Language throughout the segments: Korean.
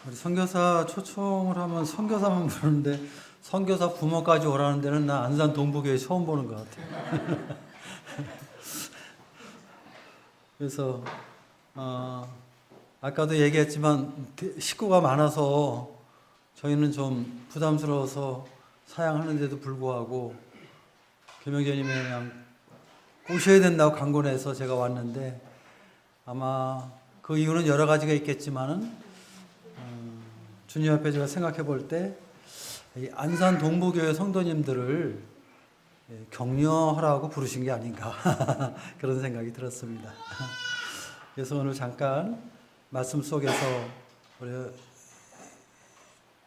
우리 선교사 초청을 하면 선교사만 부르는데 선교사 부모까지 오라는 데는 나 안산 동부교회 처음 보는 것 같아요. 그래서 아까도 얘기했지만 식구가 많아서 저희는 좀 부담스러워서 사양하는데도 불구하고 김영재님이 그냥 오셔야 된다고 강권해서 제가 왔는데 아마 그 이유는 여러 가지가 있겠지만은 주님 앞에 제가 생각해 볼 때 안산 동부교회 성도님들을 격려하라고 부르신 게 아닌가 그런 생각이 들었습니다. 그래서 오늘 잠깐 말씀 속에서 우리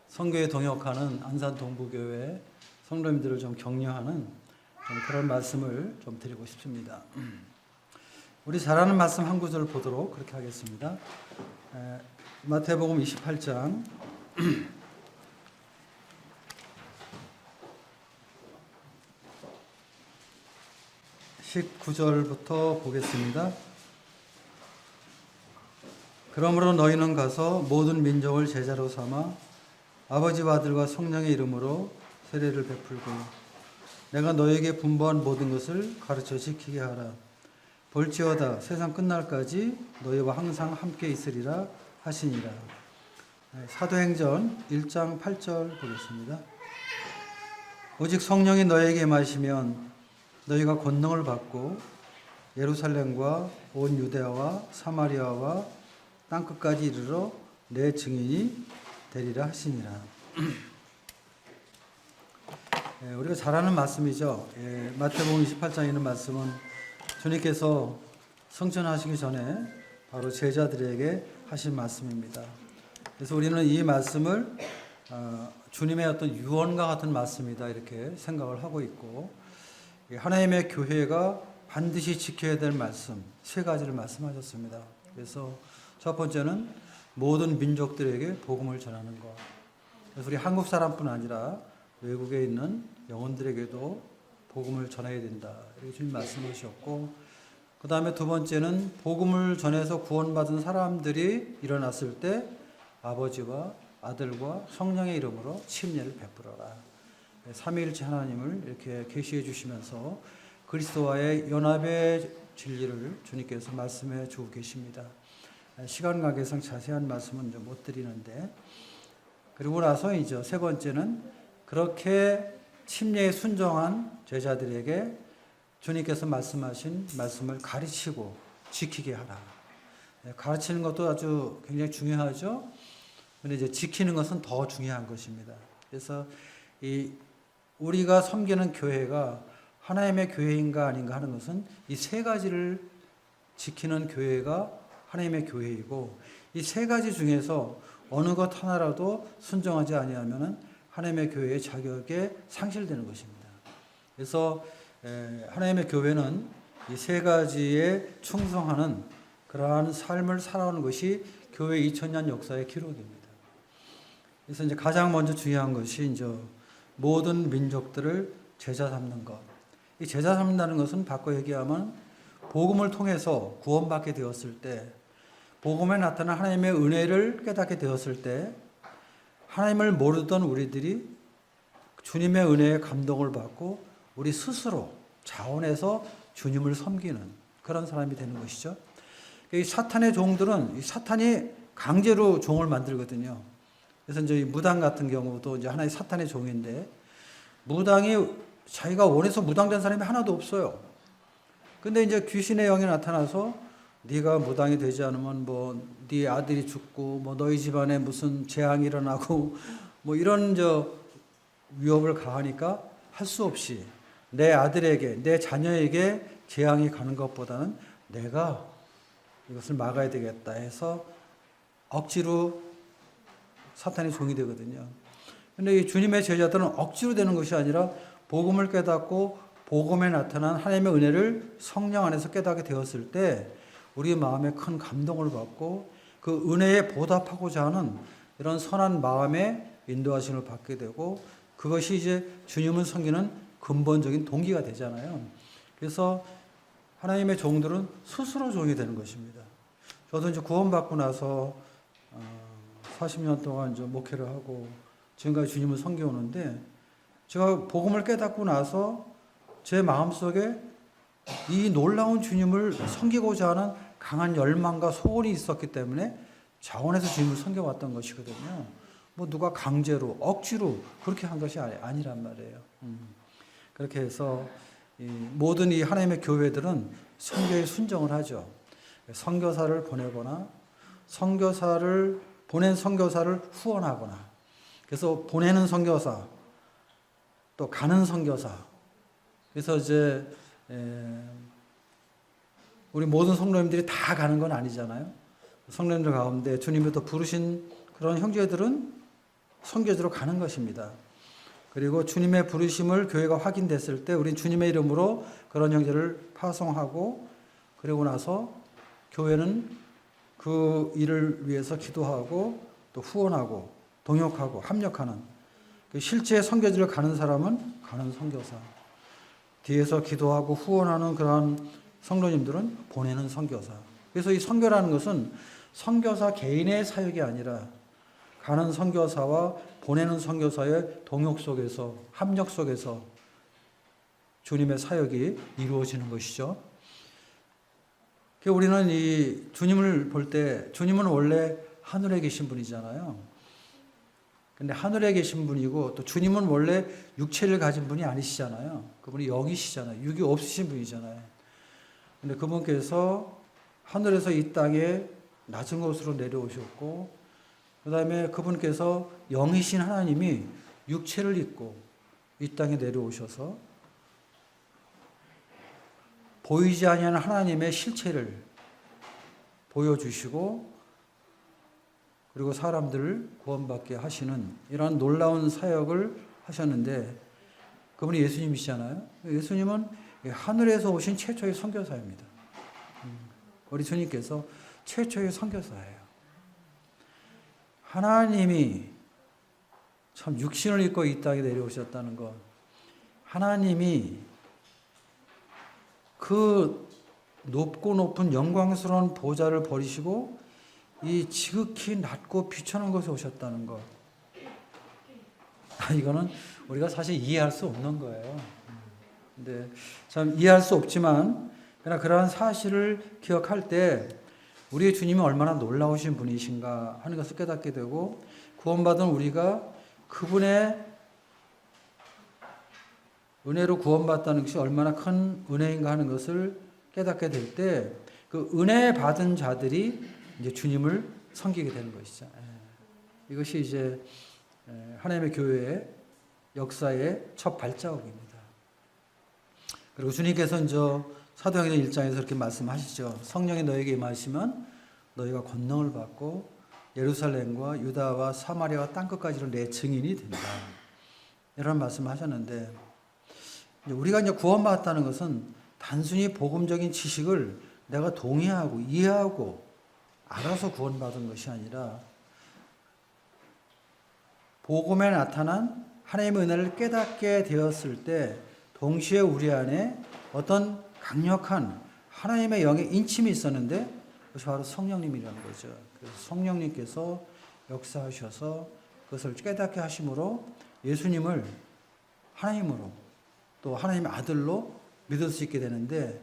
선교에 동역하는 안산 동부교회 성도님들을 좀 격려하는 좀 그런 말씀을 좀 드리고 싶습니다. 우리 잘 아는 말씀 한 구절 보도록 그렇게 하겠습니다. 마태복음 28장 19절부터 보겠습니다. 그러므로 너희는 가서 모든 민족을 제자로 삼아 아버지와 아들과 성령의 이름으로 세례를 베풀고 내가 너희에게 분부한 모든 것을 가르쳐 지키게 하라. 볼지어다 세상 끝날까지 너희와 항상 함께 있으리라 하시니라. 사도행전 1장 8절 보겠습니다. 오직 성령이 너희에게 임하시면 너희가 권능을 받고 예루살렘과 온 유대아와 사마리아와 땅끝까지 이르러 내 증인이 되리라 하시니라. 우리가 잘 아는 말씀이죠. 마태복음 28장에 있는 말씀은 주님께서 성천하시기 전에 바로 제자들에게 하신 말씀입니다. 그래서 우리는 이 말씀을 주님의 어떤 유언과 같은 말씀이다 이렇게 생각을 하고 있고 하나님의 교회가 반드시 지켜야 될 말씀 세 가지를 말씀하셨습니다. 그래서 첫 번째는 모든 민족들에게 복음을 전하는 것. 그래서 우리 한국 사람뿐 아니라 외국에 있는 영혼들에게도 복음을 전해야 된다. 이렇게 주님 말씀하셨고, 그 다음에 두 번째는 복음을 전해서 구원받은 사람들이 일어났을 때 아버지와 아들과 성령의 이름으로 침례를 베풀어라. 삼위일체 하나님을 이렇게 계시해 주시면서 그리스도와의 연합의 진리를 주님께서 말씀해 주고 계십니다. 시간 관계상 자세한 말씀은 못 드리는데, 그리고 나서 이제 세 번째는 그렇게 침례에 순종한 제자들에게 주님께서 말씀하신 말씀을 가르치고 지키게 하라. 가르치는 것도 아주 굉장히 중요하죠. 근데 이제 지키는 것은 더 중요한 것입니다. 그래서 우리가 섬기는 교회가 하나님의 교회인가 아닌가 하는 것은 이 세 가지를 지키는 교회가 하나님의 교회이고, 이 세 가지 중에서 어느 것 하나라도 순종하지 아니하면은 하나님의 교회의 자격에 상실되는 것입니다. 그래서 하나님의 교회는 이 세 가지에 충성하는 그러한 삶을 살아오는 것이 교회 2000년 역사의 기록입니다. 그래서 이제 가장 먼저 중요한 것이 이제 모든 민족들을 제자 삼는 것. 이 제자 삼는다는 것은 바꿔 얘기하면 복음을 통해서 구원받게 되었을 때, 복음에 나타난 하나님의 은혜를 깨닫게 되었을 때, 하나님을 모르던 우리들이 주님의 은혜에 감동을 받고 우리 스스로 자원해서 주님을 섬기는 그런 사람이 되는 것이죠. 이 사탄의 종들은 이 사탄이 강제로 종을 만들거든요. 그래서 이제 무당 같은 경우도 이제 하나의 사탄의 종인데, 무당이 자기가 원해서 무당된 사람이 하나도 없어요. 근데 이제 귀신의 영이 나타나서 네가 무당이 되지 않으면 뭐 네 아들이 죽고 뭐 너희 집안에 무슨 재앙이 일어나고 뭐 이런 위협을 가하니까 할 수 없이 내 아들에게 내 자녀에게 재앙이 가는 것보다는 내가 이것을 막아야 되겠다 해서 억지로 사탄의 종이 되거든요. 근데 이 주님의 제자들은 억지로 되는 것이 아니라 복음을 깨닫고 복음에 나타난 하나님의 은혜를 성령 안에서 깨닫게 되었을 때 우리 마음에 큰 감동을 받고 그 은혜에 보답하고자 하는 이런 선한 마음의 인도하심을 받게 되고, 그것이 이제 주님을 섬기는 근본적인 동기가 되잖아요. 그래서 하나님의 종들은 스스로 종이 되는 것입니다. 저도 이제 구원받고 나서 40년 동안 이제 목회를 하고 지금까지 주님을 섬겨오는데 제가 복음을 깨닫고 나서 제 마음속에 이 놀라운 주님을 섬기고자 하는 강한 열망과 소원이 있었기 때문에 자원해서 주님을 섬겨왔던 것이거든요. 뭐 누가 강제로 억지로 그렇게 한 것이 아니란 말이에요. 그렇게 해서 모든 이 하나님의 교회들은 선교에 순종을 하죠. 선교사를 보내거나 보낸 선교사를 후원하거나, 그래서 보내는 선교사 또 가는 선교사, 그래서 이제 우리 모든 성도님들이 다 가는 건 아니잖아요. 성도님들 가운데 주님이 또 부르신 그런 형제들은 선교지로 가는 것입니다. 그리고 주님의 부르심을 교회가 확인됐을 때 우린 주님의 이름으로 그런 형제를 파송하고, 그리고 나서 교회는 그 일을 위해서 기도하고 또 후원하고 동역하고 합력하는, 실제 선교지를 가는 사람은 가는 선교사, 뒤에서 기도하고 후원하는 그러한 성도님들은 보내는 선교사. 그래서 이 선교라는 것은 선교사 개인의 사역이 아니라 가는 선교사와 보내는 선교사의 동역 속에서, 합력 속에서 주님의 사역이 이루어지는 것이죠. 우리는 이 주님을 볼 때, 주님은 원래 하늘에 계신 분이잖아요. 근데 하늘에 계신 분이고 또 주님은 원래 육체를 가진 분이 아니시잖아요. 그분이 영이시잖아요. 육이 없으신 분이잖아요. 근데 그분께서 하늘에서 이 땅에 낮은 곳으로 내려오셨고, 그 다음에 그분께서 영이신 하나님이 육체를 입고 이 땅에 내려오셔서 보이지 아니하는 하나님의 실체를 보여주시고, 그리고 사람들을 구원받게 하시는 이러한 놀라운 사역을 하셨는데, 그분이 예수님이시잖아요. 예수님은 하늘에서 오신 최초의 선교사입니다. 우리 주님께서 최초의 선교사예요. 하나님이 참 육신을 입고 이 땅에 내려오셨다는 것, 하나님이 그 높고 높은 영광스러운 보좌를 버리시고 이 지극히 낮고 비천한 곳에 오셨다는 것, 이거는 우리가 사실 이해할 수 없는 거예요. 근데 참 이해할 수 없지만, 그러나 그러한 사실을 기억할 때 우리의 주님이 얼마나 놀라우신 분이신가 하는 것을 깨닫게 되고, 구원받은 우리가 그분의 은혜로 구원받다는 것이 얼마나 큰 은혜인가 하는 것을 깨닫게 될 때, 그 은혜 받은 자들이 이제 주님을 섬기게 되는 것이죠. 이것이 이제 하나님의 교회의 역사의 첫 발자국입니다. 그리고 주님께서 이제 사도행전 1장에서 이렇게 말씀하시죠. 성령이 너에게 임하시면 너희가 권능을 받고 예루살렘과 유다와 사마리아와 땅끝까지는 내 증인이 된다. 이런 말씀을 하셨는데, 우리가 이제 구원받았다는 것은 단순히 복음적인 지식을 내가 동의하고 이해하고 알아서 구원받은 것이 아니라, 복음에 나타난 하나님의 은혜를 깨닫게 되었을 때 동시에 우리 안에 어떤 강력한 하나님의 영의 인침이 있었는데, 그것이 바로 성령님이라는 거죠. 그래서 성령님께서 역사하셔서 그것을 깨닫게 하심으로 예수님을 하나님으로 또 하나님의 아들로 믿을 수 있게 되는데,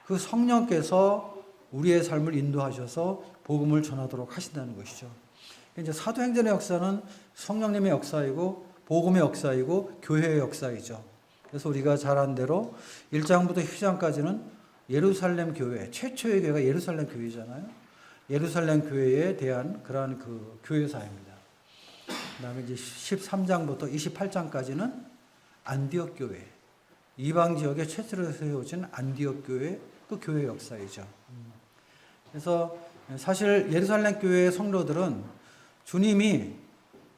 그 성령께서 우리의 삶을 인도하셔서 복음을 전하도록 하신다는 것이죠. 이제 사도행전의 역사는 성령님의 역사이고 복음의 역사이고 교회의 역사이죠. 그래서 우리가 잘 아는 대로 1장부터 10장까지는 예루살렘 교회, 최초의 교회가 예루살렘 교회잖아요. 예루살렘 교회에 대한 그러한 그 교회사입니다. 그 다음에 이제 13장부터 28장까지는 안디옥 교회, 이방 지역에 최초로 세워진 안디옥 교회, 그 교회 역사이죠. 그래서 사실 예루살렘 교회의 성도들은 주님이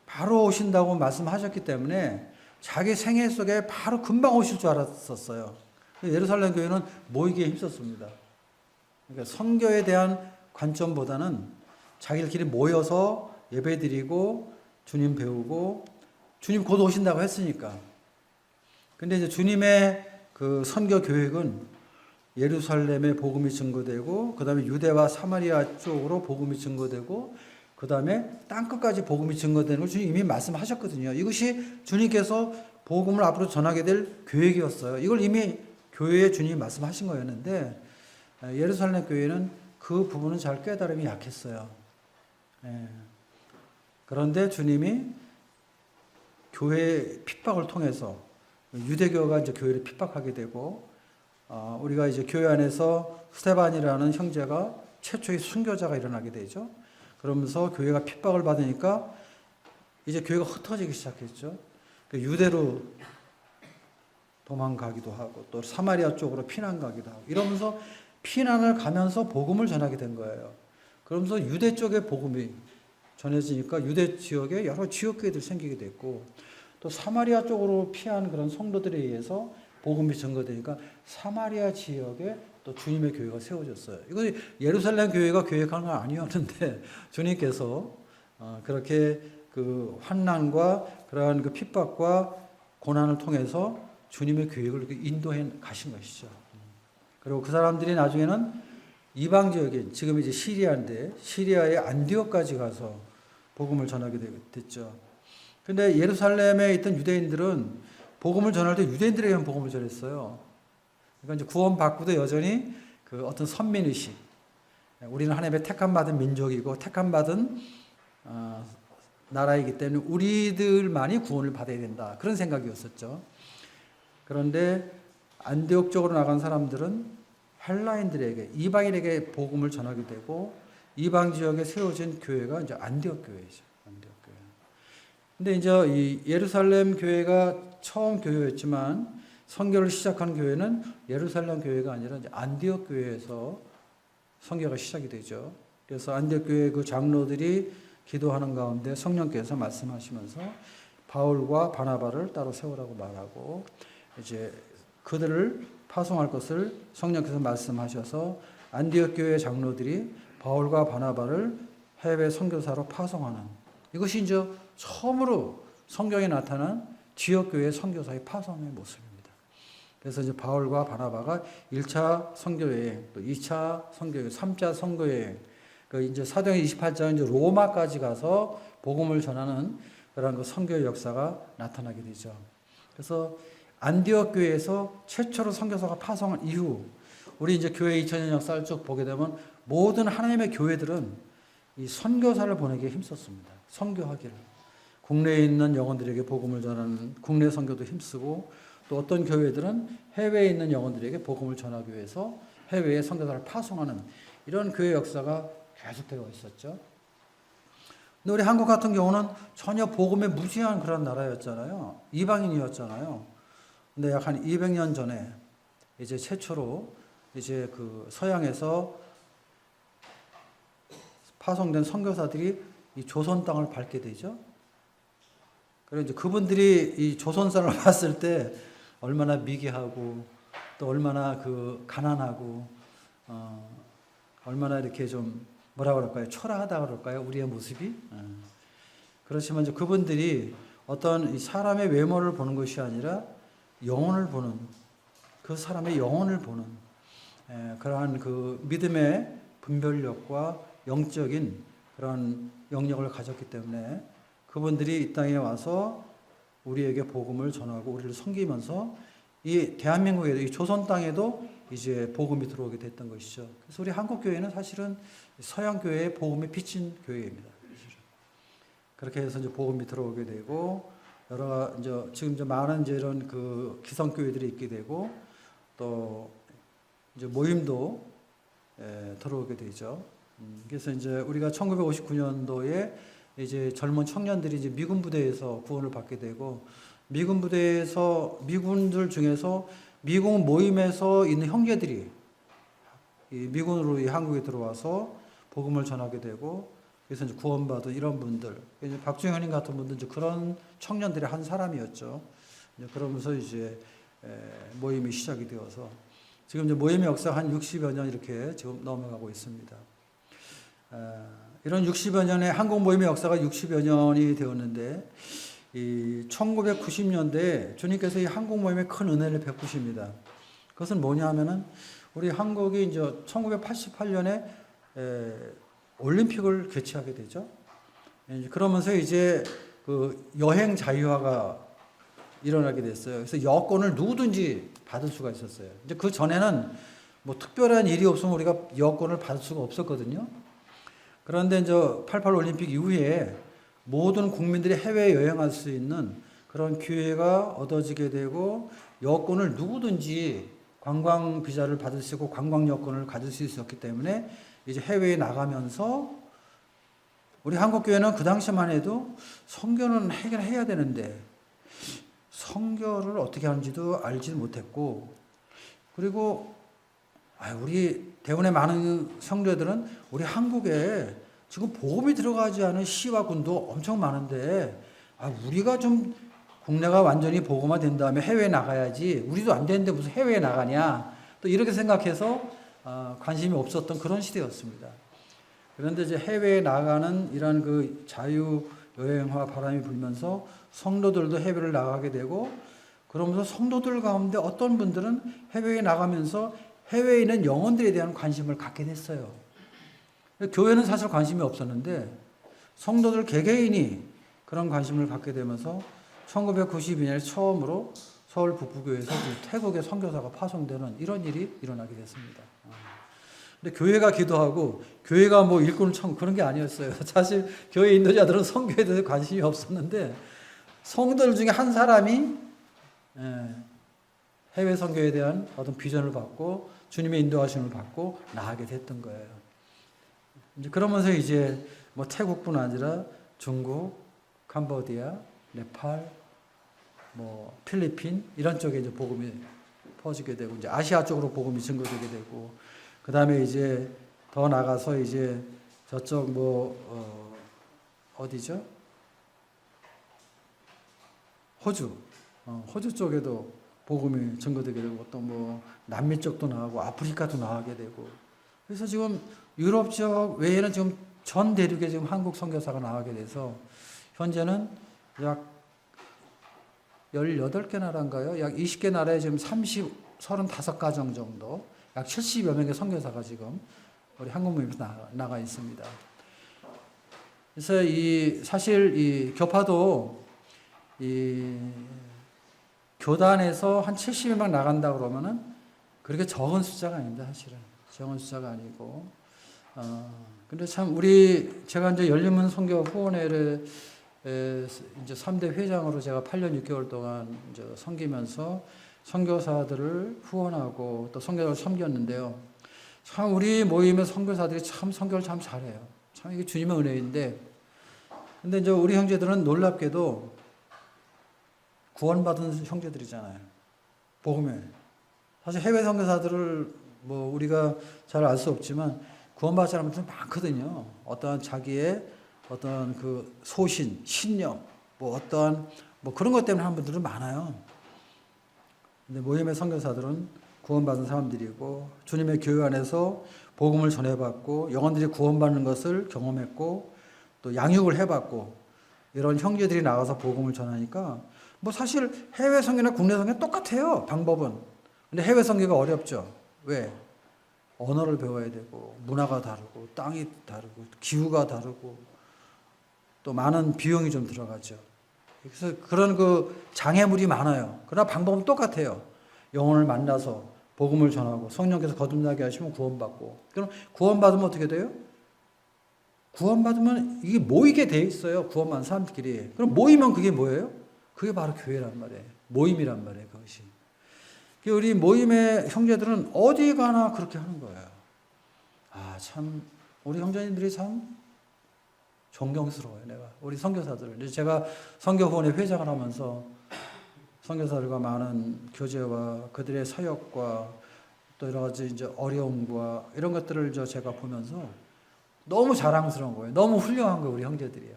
바로 오신다고 말씀하셨기 때문에 자기 생애 속에 바로 금방 오실 줄 알았었어요. 예루살렘 교회는 모이기에 힘썼습니다. 그러니까 선교에 대한 관점보다는 자기들끼리 모여서 예배드리고 주님 배우고, 주님 곧 오신다고 했으니까. 근데 이제 주님의 그 선교 계획은 예루살렘에 복음이 증거되고, 그 다음에 유대와 사마리아 쪽으로 복음이 증거되고, 그 다음에 땅끝까지 복음이 증거되는 걸 주님 이미 말씀하셨거든요. 이것이 주님께서 복음을 앞으로 전하게 될 계획이었어요. 이걸 이미 교회에 주님이 말씀하신 거였는데 예루살렘 교회는 그 부분은 잘 깨달음이 약했어요. 그런데 주님이 교회 핍박을 통해서 유대교가 이제 교회를 핍박하게 되고 우리가 이제 교회 안에서 스데반이라는 형제가 최초의 순교자가 일어나게 되죠. 그러면서 교회가 핍박을 받으니까 이제 교회가 흩어지기 시작했죠. 유대로 도망가기도 하고 또 사마리아 쪽으로 피난 가기도 하고 이러면서 피난을 가면서 복음을 전하게 된 거예요. 그러면서 유대 쪽에 복음이 전해지니까 유대 지역에 여러 지역교회들이 생기게 됐고 또 사마리아 쪽으로 피한 그런 성도들에 의해서 복음이 증거되니까 사마리아 지역에 또 주님의 교회가 세워졌어요. 이거 예루살렘 교회가 계획한 건 아니었는데 주님께서 그렇게 그 환난과 그러한 그 핍박과 고난을 통해서 주님의 계획을 인도해 가신 것이죠. 그리고 그 사람들이 나중에는 이방 지역에 지금 이제 시리아인데 시리아의 안디옥까지 가서 복음을 전하게 됐죠. 근데 예루살렘에 있던 유대인들은 복음을 전할 때 유대인들에게만 복음을 전했어요. 그러니까 이제 구원받고도 여전히 그 어떤 선민의식. 우리는 하나님의 택함받은 민족이고 택함받은 나라이기 때문에 우리들만이 구원을 받아야 된다. 그런 생각이었었죠. 그런데 안디옥 쪽으로 나간 사람들은 헬라인들에게 이방인에게 복음을 전하게 되고 이방 지역에 세워진 교회가 이제 안디옥 교회죠. 안디옥 교회. 근데 이제 이 예루살렘 교회가 처음 교회였지만 선교를 시작한 교회는 예루살렘 교회가 아니라 이제 안디옥 교회에서 선교가 시작이 되죠. 그래서 안디옥 교회 그 장로들이 기도하는 가운데 성령께서 말씀하시면서 바울과 바나바를 따로 세우라고 말하고 이제 그들을 파송할 것을 성령께서 말씀하셔서 안디옥 교회 장로들이 바울과 바나바를 해외 선교사로 파송하는 이것이 이제 처음으로 성경에 나타난 지역교회 선교사의 파송의 모습입니다. 그래서 이제 바울과 바나바가 1차 선교여행, 또 2차 선교여행, 3차 선교여행, 그 이제 사도행 28장 이제 로마까지 가서 복음을 전하는 그런 그 선교의 역사가 나타나게 되죠. 그래서 안디옥 교회에서 최초로 선교사가 파송한 이후 우리 이제 교회 2000년 역사를 쭉 보게 되면 모든 하나님의 교회들은 이 선교사를 보내기에 힘썼습니다. 선교하기를. 국내에 있는 영혼들에게 복음을 전하는 국내 선교도 힘쓰고 또 어떤 교회들은 해외에 있는 영혼들에게 복음을 전하기 위해서 해외에 선교사를 파송하는 이런 교회 역사가 계속되어 있었죠. 근데 우리 한국 같은 경우는 전혀 복음에 무지한 그런 나라였잖아요. 이방인이었잖아요. 근데 약 한 200년 전에 이제 최초로 이제 그 서양에서 파송된 선교사들이 이 조선 땅을 밟게 되죠. 그래서 이제 그분들이 이 조선사를 봤을 때 얼마나 미개하고 또 얼마나 그 가난하고 얼마나 이렇게 좀 뭐라 그럴까요? 초라하다 그럴까요? 우리의 모습이. 그렇지만 이제 그분들이 어떤 이 사람의 외모를 보는 것이 아니라 영혼을 보는 그 사람의 영혼을 보는 그러한 그 믿음의 분별력과 영적인 그런 영역을 가졌기 때문에 그분들이 이 땅에 와서 우리에게 복음을 전하고 우리를 섬기면서 이 대한민국에도 이 조선 땅에도 이제 복음이 들어오게 됐던 것이죠. 그래서 우리 한국 교회는 사실은 서양 교회의 복음이 비친 교회입니다. 그렇게 해서 이제 복음이 들어오게 되고 여러 이제 지금 이제 많은 이제 이런 그 기성 교회들이 있게 되고 또 이제 모임도 들어오게 되죠. 그래서 이제 우리가 1959년도에 이제 젊은 청년들이 이제 미군 부대에서 구원을 받게 되고 미군 부대에서 미군들 중에서 미군 모임에서 있는 형제들이 이 미군으로 이 한국에 들어와서 복음을 전하게 되고 그래서 이제 구원받은 이런 분들, 이제 박중현님 같은 분들 이제 그런 청년들의 한 사람이었죠. 이제 그러면서 이제 모임이 시작이 되어서 지금 이제 모임의 역사 한 60여 년 이렇게 지금 넘어가고 있습니다. 이런 60여 년의 한국 모임의 역사가 60여 년이 되었는데 이 1990년대에 주님께서 이 한국 모임에 큰 은혜를 베푸십니다. 그것은 뭐냐 하면은 우리 한국이 이제 1988년에 올림픽을 개최하게 되죠. 그러면서 이제 그 여행 자유화가 일어나게 됐어요. 그래서 여권을 누구든지 받을 수가 있었어요. 이제 그 전에는 뭐 특별한 일이 없으면 우리가 여권을 받을 수가 없었거든요. 그런데 이제 88 올림픽 이후에 모든 국민들이 해외 여행할 수 있는 그런 기회가 얻어지게 되고 여권을 누구든지 관광 비자를 받을 수 있고 관광 여권을 가질 수 있었기 때문에 이제 해외에 나가면서 우리 한국 교회는 그 당시만 해도 선교는 해결해야 되는데 선교를 어떻게 하는지도 알지 못했고 그리고 우리 대원의 많은 성도들은 우리 한국에 지금 복음이 들어가지 않은 시와 군도 엄청 많은데 우리가 좀 국내가 완전히 복음화 된 다음에 해외에 나가야지 우리도 안 되는데 무슨 해외에 나가냐 또 이렇게 생각해서 관심이 없었던 그런 시대였습니다. 그런데 이제 해외에 나가는 이런 그 자유 여행화 바람이 불면서 성도들도 해외를 나가게 되고 그러면서 성도들 가운데 어떤 분들은 해외에 나가면서 해외에 있는 영혼들에 대한 관심을 갖게 됐어요. 교회는 사실 관심이 없었는데 성도들 개개인이 그런 관심을 갖게 되면서 1992년에 처음으로 서울 북부교회에서 태국의 선교사가 파송되는 이런 일이 일어나게 됐습니다. 근데 교회가 기도하고 교회가 뭐 일꾼을 청 그런 게 아니었어요. 사실 교회 인도자들은 선교에 대해서 관심이 없었는데 성도들 중에 한 사람이 해외 선교에 대한 어떤 비전을 받고 주님의 인도하심을 받고 나가게 됐던 거예요. 이제 그러면서 이제 뭐 태국뿐 아니라 중국, 캄보디아, 네팔, 뭐 필리핀 이런 쪽에 이제 복음이 퍼지게 되고 이제 아시아 쪽으로 복음이 증거되게 되고 그 다음에 이제 더 나가서 이제 저쪽 뭐 어디죠? 호주 쪽에도 복음이 증거되게 되고 또 뭐 남미 쪽도 나가고 아프리카도 나가게 되고 그래서 지금 유럽 지역 외에는 지금 전 대륙에 지금 한국 선교사가 나가게 돼서 현재는 약 18개 나라인가요? 약 20개 나라에 지금 35가정 정도 약 70여 명의 선교사가 지금 우리 한국 모임에서 나가 있습니다. 그래서 사실 이 교파도 교단에서 한 70명 나간다 그러면은 그렇게 적은 숫자가 아닙니다, 사실은. 적은 숫자가 아니고. 근데 참 제가 이제 열린문 선교 후원회를 이제 3대 회장으로 제가 8년 6개월 동안 이제 섬기면서 선교사들을 후원하고 또 선교사를 섬겼는데요. 참 우리 모임의 선교사들이 참 선교를 참 잘해요. 참 이게 주님의 은혜인데, 근데 이제 우리 형제들은 놀랍게도 구원받은 형제들이잖아요. 복음에. 사실 해외 선교사들을 뭐 우리가 잘 알 수 없지만 구원받은 사람들은 많거든요. 어떠한 자기의 어떤 그 소신, 신념, 뭐 어떠한 뭐 그런 것 때문에 하는 분들은 많아요. 근데 모임의 선교사들은 구원받은 사람들이고 주님의 교회 안에서 복음을 전해받고 영혼들이 구원받는 것을 경험했고 또 양육을 해봤고 이런 형제들이 나가서 복음을 전하니까 뭐 사실 해외 선교나 국내 선교 똑같아요. 방법은. 근데 해외 선교가 어렵죠. 왜? 언어를 배워야 되고 문화가 다르고 땅이 다르고 기후가 다르고 또 많은 비용이 좀 들어가죠. 그래서 그런 그 장애물이 많아요. 그러나 방법은 똑같아요. 영혼을 만나서 복음을 전하고 성령께서 거듭나게 하시면 구원받고. 그럼 구원받으면 어떻게 돼요? 구원받으면 이게 모이게 돼 있어요. 구원받은 사람들끼리. 그럼 모이면 그게 뭐예요? 그게 바로 교회란 말이에요. 모임이란 말이에요. 그것이. 우리 모임의 형제들은 어디 가나 그렇게 하는 거예요. 참 우리 형제님들이 참 존경스러워요. 내가 우리 선교사들. 제가 선교후원회 회장을 하면서 선교사들과 많은 교제와 그들의 사역과 또 여러 가지 이제 어려움과 이런 것들을 제가 보면서 너무 자랑스러운 거예요. 너무 훌륭한 거예요. 우리 형제들이요.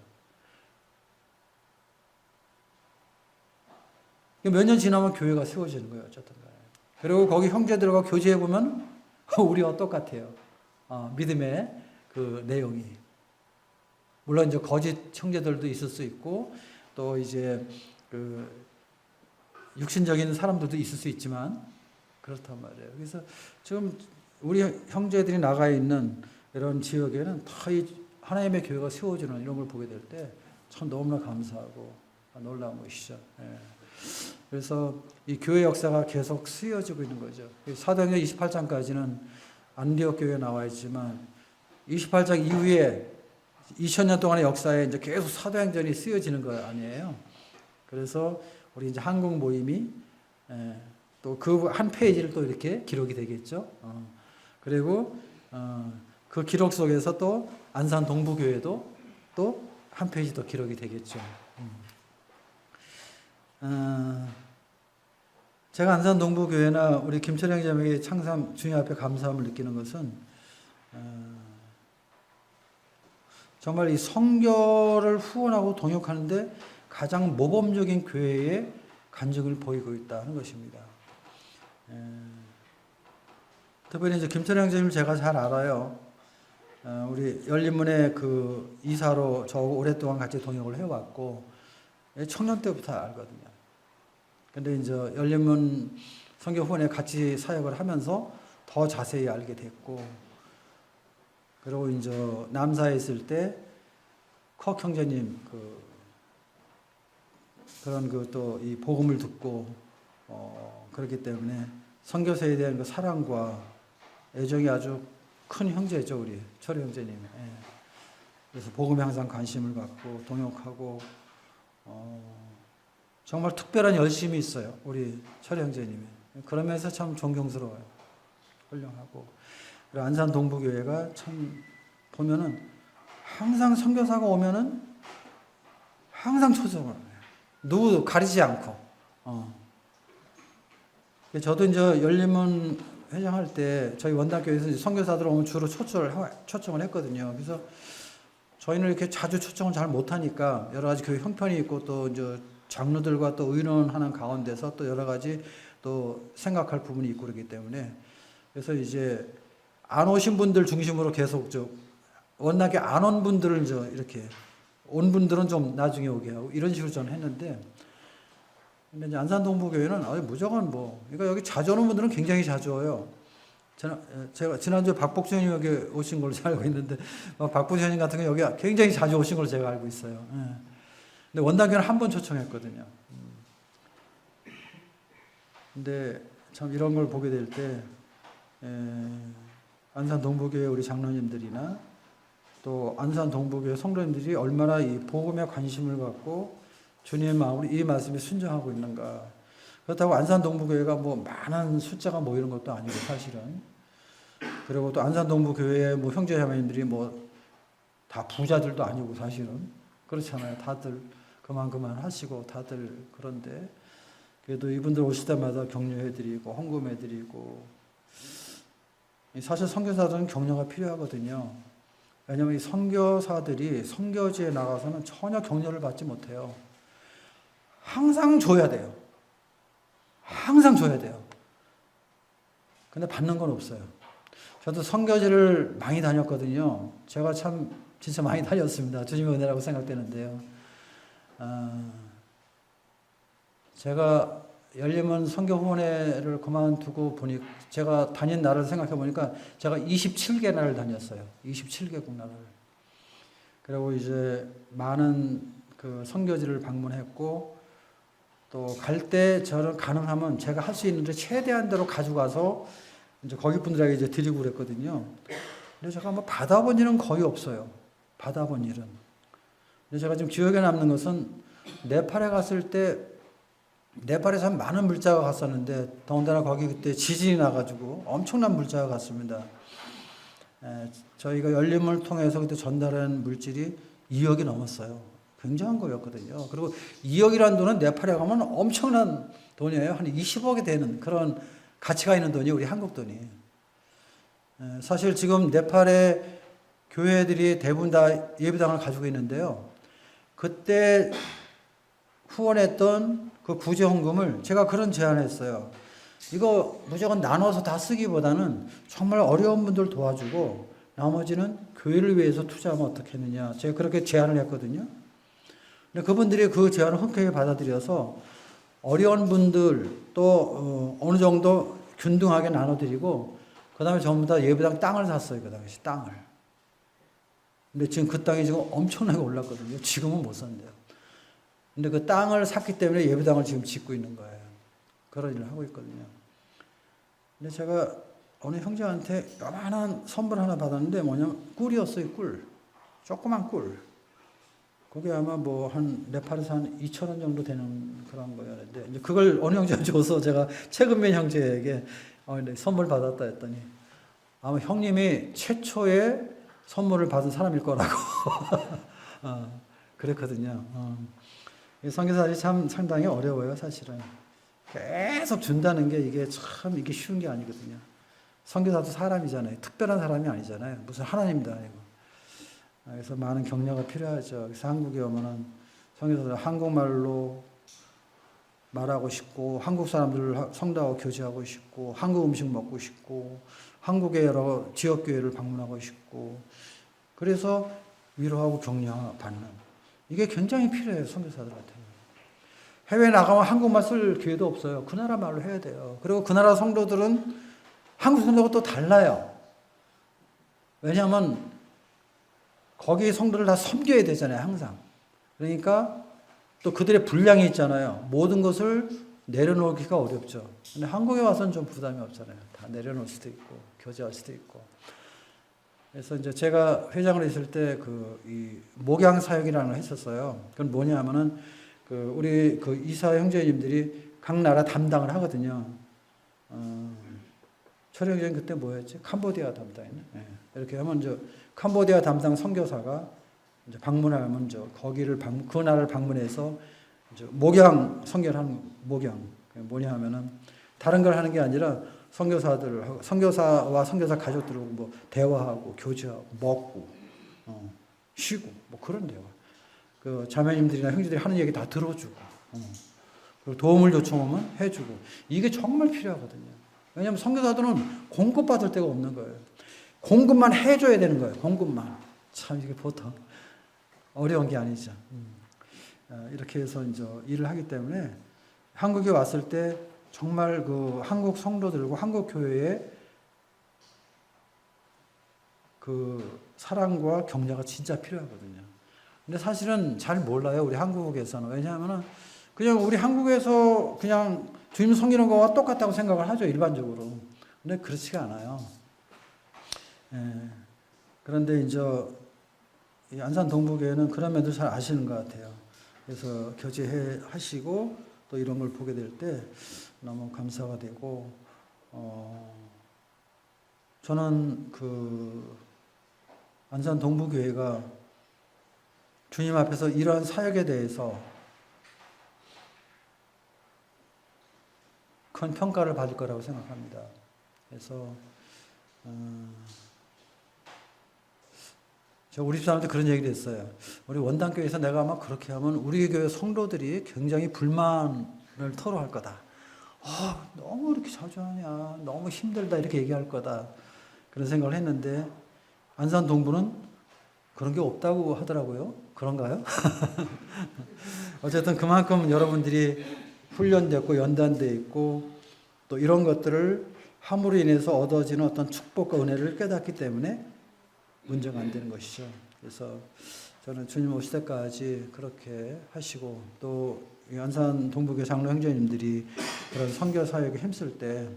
몇 년 지나면 교회가 세워지는 거예요. 어쨌든 간에. 그리고 거기 형제들과 교제해보면 우리와 똑같아요. 믿음의 그 내용이. 물론 이제 거짓 형제들도 있을 수 있고 또 이제 그 육신적인 사람들도 있을 수 있지만 그렇단 말이에요. 그래서 지금 우리 형제들이 나가 있는 이런 지역에는 다 이 하나님의 교회가 세워지는 이런 걸 보게 될 때 참 너무나 감사하고 놀라운 것이죠. 예. 그래서 이 교회 역사가 계속 쓰여지고 있는 거죠. 사도행전 28장까지는 안디옥 교회에 나와 있지만 28장 이후에 2000년 동안의 역사에 이제 계속 사도행전이 쓰여지는 거 아니에요. 그래서 우리 이제 한국 모임이 또 그 한 페이지를 또 이렇게 기록이 되겠죠. 그리고 그 기록 속에서 또 안산 동부교회도 또 한 페이지 더 기록이 되겠죠. 제가 안산 동부교회나 우리 김철영 형제에게 항상 주님 앞에 감사함을 느끼는 것은 정말 이 선교를 후원하고 동역하는데 가장 모범적인 교회의 간증을 보이고 있다는 것입니다. 특별히 이제 김철영 형제님을 제가 잘 알아요. 우리 열린문의 그 이사로 저 오랫동안 같이 동역을 해왔고 청년 때부터 알거든요. 근데 이제 열린문 선교 후원에 같이 사역을 하면서 더 자세히 알게 됐고, 그리고 이제 남사에 있을 때 컥 형제님 그런 그 또 이 복음을 듣고 그렇기 때문에 선교사에 대한 그 사랑과 애정이 아주 큰 형제죠, 우리 철이 형제님. 그래서 복음에 항상 관심을 갖고 동역하고 정말 특별한 열심이 있어요, 우리 철이 형제님이. 그러면서 참 존경스러워요, 훌륭하고. 그리고 안산 동부교회가 참 보면은 항상 선교사가 오면은 항상 초청을 해요. 누구 가리지 않고. 저도 이제 열린문 회장할 때 저희 원당교회에서 선교사들 오면 주로 초청을 했거든요. 그래서 저희는 이렇게 자주 초청을 잘 못하니까 여러 가지 교회 형편이 있고 또 이제 장로들과 또 의논하는 가운데서 또 여러 가지 또 생각할 부분이 있고 그렇기 때문에, 그래서 이제 안 오신 분들 중심으로 계속 원나게 안 온 분들을 이제 이렇게 온 분들은 좀 나중에 오게 하고 이런 식으로 저는 했는데, 근데 이제 안산 동부교회는 무조건 그러니까 여기 자주 오는 분들은 굉장히 자주 와요. 제가 지난주에 박복준 형님 여기 오신 걸로 제가 알고 있는데, 박복준 형님 같은 경우 여기 굉장히 자주 오신 걸로 제가 알고 있어요. 근데 원당교회는 한 번 초청했거든요. 근데 참 이런 걸 보게 될 때, 안산 동부교회 우리 장로님들이나 또 안산 동부교회 성도님들이 얼마나 이 복음에 관심을 갖고 주님의 마음으로 이 말씀에 순종하고 있는가. 그렇다고 안산 동부교회가 많은 숫자가 모이는 것도 아니고 사실은. 그리고 또 안산 동부교회 형제 자매님들이 다 부자들도 아니고 사실은 그렇잖아요. 다들 그만 하시고 다들. 그런데 그래도 이분들 오실 때마다 격려해드리고 헌금해드리고. 사실 선교사들은 격려가 필요하거든요. 왜냐하면 이 선교사들이 선교지에 나가서는 전혀 격려를 받지 못해요. 항상 줘야 돼요. 항상 줘야 돼요. 근데 받는 건 없어요. 저도 선교지를 많이 다녔거든요. 제가 참 진짜 많이 다녔습니다. 주님의 은혜라고 생각되는데요. 제가 열린문 선교 후원회를 그만두고 보니 제가 다닌 나라를 생각해 보니까 제가 27개 나라를 다녔어요. 27개국 나라를. 그리고 이제 많은 그 선교지를 방문했고, 또 갈 때 저는 가능하면 제가 할 수 있는데 최대한대로 가져가서 이제 거기 분들에게 이제 드리고 그랬거든요. 근데 제가 받아본 일은 거의 없어요. 받아본 일은. 근데 제가 지금 기억에 남는 것은 네팔에 갔을 때 네팔에서 많은 물자가 갔었는데, 더군다나 거기 그때 지진이 나가지고 엄청난 물자가 갔습니다. 저희가 열린문을 통해서 그때 전달한 물질이 2억이 넘었어요. 굉장한 거였거든요. 그리고 2억이라는 돈은 네팔에 가면 엄청난 돈이에요. 한 20억이 되는 그런 가치가 있는 돈이 우리 한국 돈이. 사실 지금 네팔의 교회들이 대부분 다 예배당을 가지고 있는데요. 그때 후원했던 그 구제 헌금을 제가 그런 제안을 했어요. 이거 무조건 나눠서 다 쓰기보다는 정말 어려운 분들 도와주고 나머지는 교회를 위해서 투자하면 어떻겠느냐. 제가 그렇게 제안을 했거든요. 근데 그분들이 그 제안을 흔쾌히 받아들여서 어려운 분들 또 어느 정도 균등하게 나눠드리고, 그 다음에 전부 다 예배당 땅을 샀어요. 그 당시 땅을. 근데 지금 그 땅이 지금 엄청나게 올랐거든요. 지금은 못 산대요. 근데 그 땅을 샀기 때문에 예배당을 지금 짓고 있는 거예요. 그런 일을 하고 있거든요. 근데 제가 어느 형제한테 요만한 선물 하나 받았는데 뭐냐면 꿀이었어요, 꿀. 조그만 꿀. 그게 아마 뭐 한 네팔에서 한 2,000원 정도 되는 그런 거였는데 이제 그걸 어느 형제가 줘서 제가 최근면 형제에게 선물 받았다 했더니 아마 형님이 최초의 선물을 받은 사람일 거라고 그랬거든요. 선교사들이 참 상당히 어려워요, 사실은. 계속 준다는 게 이게 참 이게 쉬운 게 아니거든요. 선교사도 사람이잖아요. 특별한 사람이 아니잖아요. 무슨 하나님도 아니고. 그래서 많은 격려가 필요하죠. 그래서 한국에 오면은 선교사들 한국말로 말하고 싶고, 한국 사람들 성도하고 교제하고 싶고, 한국 음식 먹고 싶고, 한국의 여러 지역교회를 방문하고 싶고, 그래서 위로하고 격려받는. 이게 굉장히 필요해요, 선교사들한테는. 해외에 나가면 한국말 쓸 기회도 없어요. 그 나라 말로 해야 돼요. 그리고 그 나라 성도들은 한국 성도가 또 달라요. 왜냐하면 거기 성도를 다 섬겨야 되잖아요, 항상. 그러니까 또 그들의 분량이 있잖아요. 모든 것을 내려놓기가 어렵죠. 근데 한국에 와서는 좀 부담이 없잖아요. 다 내려놓을 수도 있고, 교제할 수도 있고. 그래서 이제 제가 회장을 했을 때 이 목양 사역이라는 걸 했었어요. 그건 뭐냐 하면은 우리 이사 형제님들이 각 나라 담당을 하거든요. 철영 형제는 그때 뭐였지? 캄보디아 담당했나? 네. 이렇게 하면 이제 캄보디아 담당 선교사가 이제 방문하면 그 나라를 방문해서 이제 목양 선교하는 목양. 뭐냐 하면은 다른 걸 하는 게 아니라 선교사와 선교사 가족들하고 뭐 대화하고 교제하고 먹고 쉬고 뭐 그런 대화. 그 자매님들이나 형제들이 하는 얘기 다 들어주고 그리고 도움을 요청하면 해주고 이게 정말 필요하거든요. 왜냐하면 선교사들은 공급받을 데가 없는 거예요. 공급만 해줘야 되는 거예요. 공급만. 참 이게 보통 어려운 게 아니죠. 이렇게 해서 이제 일을 하기 때문에 한국에 왔을 때 정말 그 한국 성도들과 한국 교회의 그 사랑과 격려가 진짜 필요하거든요. 근데 사실은 잘 몰라요, 우리 한국에서는. 왜냐하면은 그냥 우리 한국에서 그냥 주님 섬기는 거와 똑같다고 생각을 하죠, 일반적으로. 근데 그렇지가 않아요. 그런데 이제 이 안산 동부교회는 그런 면도 잘 아시는 것 같아요. 그래서 교제해 하시고 또 이런 걸 보게 될 때 너무 감사가 되고, 저는 안산 동부교회가 주님 앞에서 이러한 사역에 대해서 큰 평가를 받을 거라고 생각합니다. 그래서 제가 우리 집사람한테 그런 얘기를 했어요. 우리 원당교회에서 내가 아마 그렇게 하면 우리 교회 성도들이 굉장히 불만을 토로할 거다. 너무 이렇게 자주 하냐, 너무 힘들다 이렇게 얘기할 거다. 그런 생각을 했는데 안산 동부는 그런 게 없다고 하더라고요. 그런가요? 어쨌든 그만큼 여러분들이 훈련됐고 연단돼 있고 또 이런 것들을 함으로 인해서 얻어지는 어떤 축복과 은혜를 깨닫기 때문에 문제가 안 되는 것이죠. 그래서 저는 주님 오실 때까지 그렇게 하시고 또 안산 동부교회 장로 형제님들이 그런 선교 사역에 힘쓸 때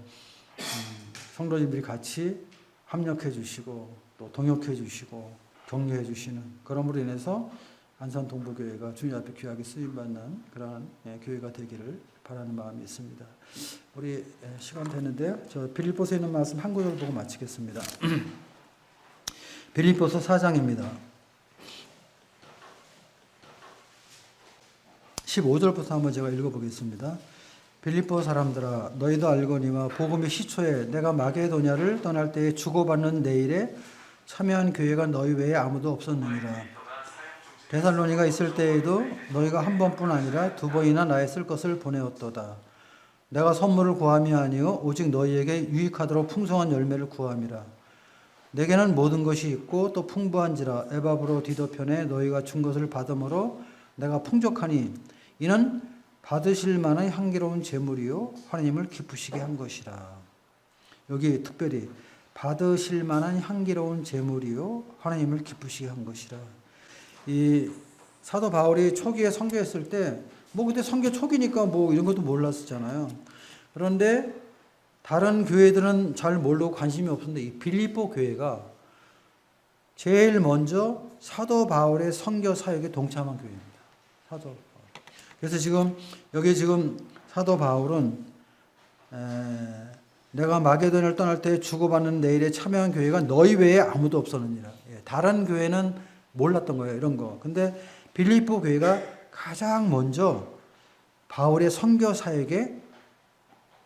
성도님들이 같이 합력해 주시고 또 동역해 주시고 격려해 주시는 그럼으로 인해서 안산 동부교회가 주님 앞에 귀하게 쓰임받는 그러한 교회가 되기를 바라는 마음이 있습니다. 우리 시간 됐는데요. 저 빌립보서에 있는 말씀 한 구절 보고 마치겠습니다. 빌립보서 4장입니다. 15절부터 한번 제가 읽어보겠습니다. 빌립보 사람들아 너희도 알거니와 복음의 시초에 내가 마게도냐를 떠날 때에 주고받는 내일에 참여한 교회가 너희 외에 아무도 없었느니라. 데살로니가 있을 때에도 너희가 한 번뿐 아니라 두 번이나 나의 쓸 것을 보내었도다. 내가 선물을 구함이 아니요 오직 너희에게 유익하도록 풍성한 열매를 구함이라. 내게는 모든 것이 있고 또 풍부한지라 에바브로 디도편에 너희가 준 것을 받음으로 내가 풍족하니 이는 받으실 만한 향기로운 제물이요 하나님을 기쁘시게 한 것이라. 여기 특별히 받으실 만한 향기로운 제물이요 하나님을 기쁘시게 한 것이라. 이 사도 바울이 초기에 선교했을 때 뭐 그때 선교 초기니까 뭐 이런 것도 몰랐었잖아요. 그런데 다른 교회들은 잘 모르고 관심이 없었는데 이 빌립보 교회가 제일 먼저 사도 바울의 선교 사역에 동참한 교회입니다. 사도 바울. 그래서 여기 사도 바울은 내가 마게도냐를 떠날 때 주고받는 내일에 참여한 교회가 너희 외에 아무도 없었느니라. 다른 교회는 몰랐던 거예요, 이런 거. 근데 빌립보 교회가 가장 먼저 바울의 선교 사역에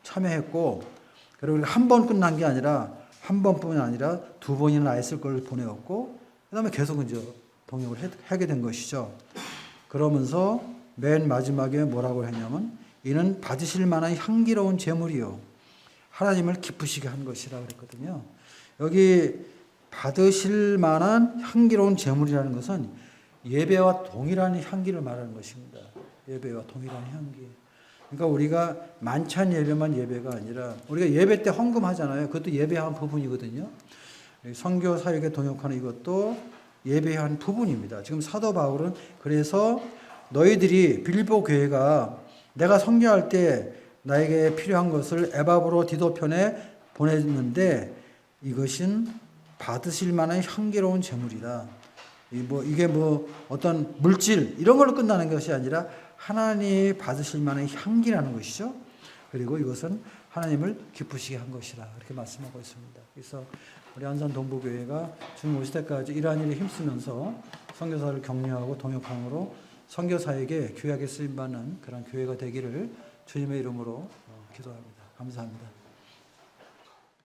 참여했고, 그리고 한 번 끝난 게 아니라 한 번뿐만 아니라 두 번이나 아이슬 걸 보내었고, 그다음에 계속 이제 동역을 하게 된 것이죠. 그러면서 맨 마지막에 뭐라고 했냐면 이는 받으실 만한 향기로운 제물이요 하나님을 기쁘시게 한 것이라 그랬거든요. 여기 받으실 만한 향기로운 제물이라는 것은 예배와 동일한 향기를 말하는 것입니다. 예배와 동일한 향기. 그러니까 우리가 만찬 예배만 예배가 아니라 우리가 예배 때 헌금하잖아요. 그것도 예배의 한 부분이거든요. 선교 사역에 동역하는 이것도 예배의 한 부분입니다. 지금 사도 바울은 그래서 너희들이 빌립보 교회가 내가 선교할 때 나에게 필요한 것을 에바브로 디도편에 보냈는데 이것은 받으실 만한 향기로운 제물이다. 이게 어떤 물질 이런 걸로 끝나는 것이 아니라 하나님이 받으실 만한 향기라는 것이죠. 그리고 이것은 하나님을 기쁘시게 한 것이라 이렇게 말씀하고 있습니다. 그래서 우리 안산 동부교회가 주님 오실 때까지 이러한 일에 힘쓰면서 선교사를 격려하고 동역함으로 선교 사역에 귀하게 쓰임 받는 그런 교회가 되기를 주님의 이름으로 기도합니다. 감사합니다.